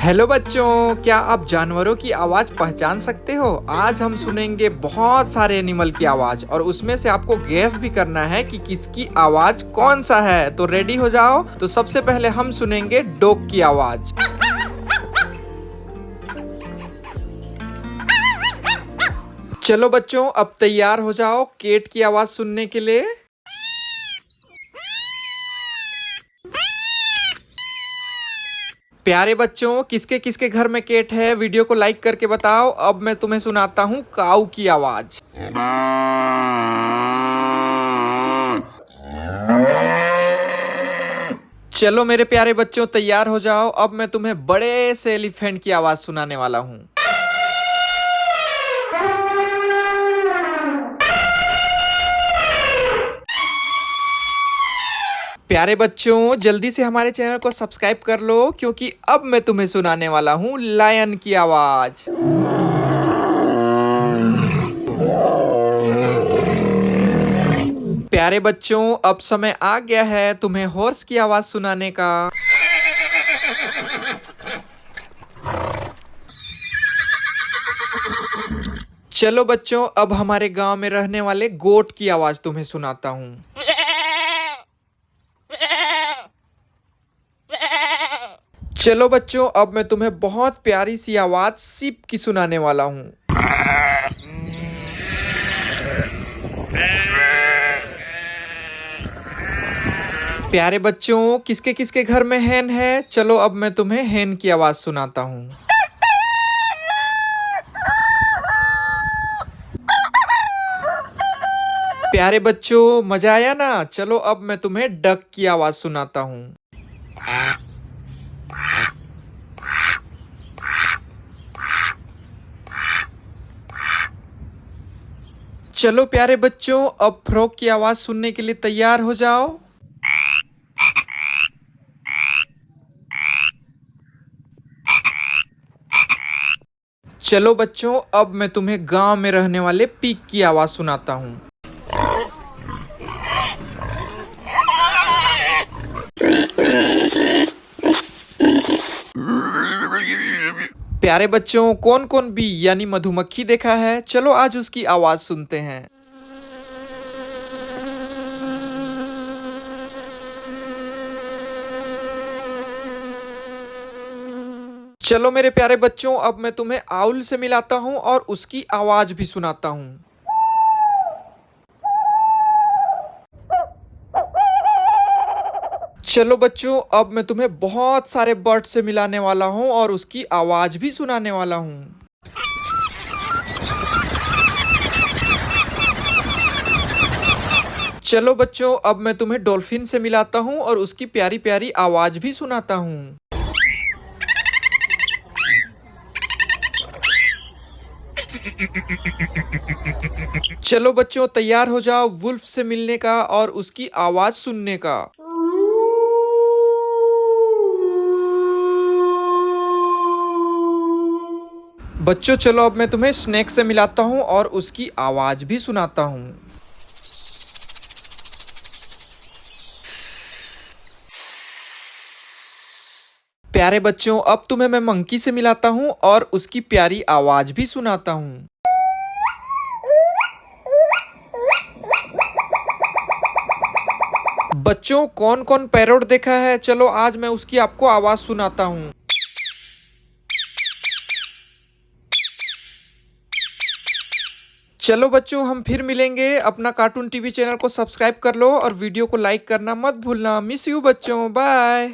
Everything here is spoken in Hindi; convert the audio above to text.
हेलो बच्चों, क्या आप जानवरों की आवाज पहचान सकते हो? आज हम सुनेंगे बहुत सारे एनिमल की आवाज और उसमें से आपको गैस भी करना है कि किसकी आवाज कौन सा है। तो रेडी हो जाओ। तो सबसे पहले हम सुनेंगे डॉग की आवाज। चलो बच्चों, अब तैयार हो जाओ कैट की आवाज सुनने के लिए। प्यारे बच्चों, किसके किसके घर में कैट है वीडियो को लाइक करके बताओ। अब मैं तुम्हें सुनाता हूँ काऊ की आवाज। चलो मेरे प्यारे बच्चों, तैयार हो जाओ। अब मैं तुम्हें बड़े से एलिफेंट की आवाज सुनाने वाला हूँ। प्यारे बच्चों, जल्दी से हमारे चैनल को सब्सक्राइब कर लो, क्योंकि अब मैं तुम्हें सुनाने वाला हूँ लायन की आवाज। प्यारे बच्चों, अब समय आ गया है तुम्हें हॉर्स की आवाज सुनाने का। चलो बच्चों, अब हमारे गांव में रहने वाले गोट की आवाज तुम्हें सुनाता हूँ। चलो बच्चों, अब मैं तुम्हें बहुत प्यारी सी आवाज सीप की सुनाने वाला हूँ। प्यारे बच्चों, किसके किसके घर में हैन है? चलो अब मैं तुम्हें हैन की आवाज सुनाता हूँ। प्यारे बच्चों, मजा आया ना? चलो अब मैं तुम्हें डक की आवाज सुनाता हूँ। चलो प्यारे बच्चों, अब फ्रॉग की आवाज सुनने के लिए तैयार हो जाओ। चलो बच्चों, अब मैं तुम्हें गांव में रहने वाले पीक की आवाज सुनाता हूँ। प्यारे बच्चों, कौन कौन बी यानी मधुमक्खी देखा है? चलो आज उसकी आवाज सुनते हैं। चलो मेरे प्यारे बच्चों, अब मैं तुम्हें आउल से मिलाता हूँ और उसकी आवाज भी सुनाता हूँ। चलो बच्चों, अब मैं तुम्हें बहुत सारे बर्ड से मिलाने वाला हूँ और उसकी आवाज भी सुनाने वाला हूँ। चलो बच्चों, अब मैं तुम्हें डॉल्फिन से मिलाता हूँ और उसकी प्यारी प्यारी आवाज भी सुनाता हूँ। चलो बच्चों, तैयार हो जाओ वुल्फ से मिलने का और उसकी आवाज सुनने का। बच्चों चलो, अब मैं तुम्हें स्नेक से मिलाता हूँ और उसकी आवाज भी सुनाता हूँ। प्यारे बच्चों, अब तुम्हें मैं मंकी से मिलाता हूँ और उसकी प्यारी आवाज भी सुनाता हूँ। बच्चों, कौन कौन पैरोट देखा है? चलो आज मैं उसकी आपको आवाज सुनाता हूँ। चलो बच्चों, हम फिर मिलेंगे। अपना कार्टून टीवी चैनल को सब्सक्राइब कर लो और वीडियो को लाइक करना मत भूलना। मिस यू बच्चों, बाय।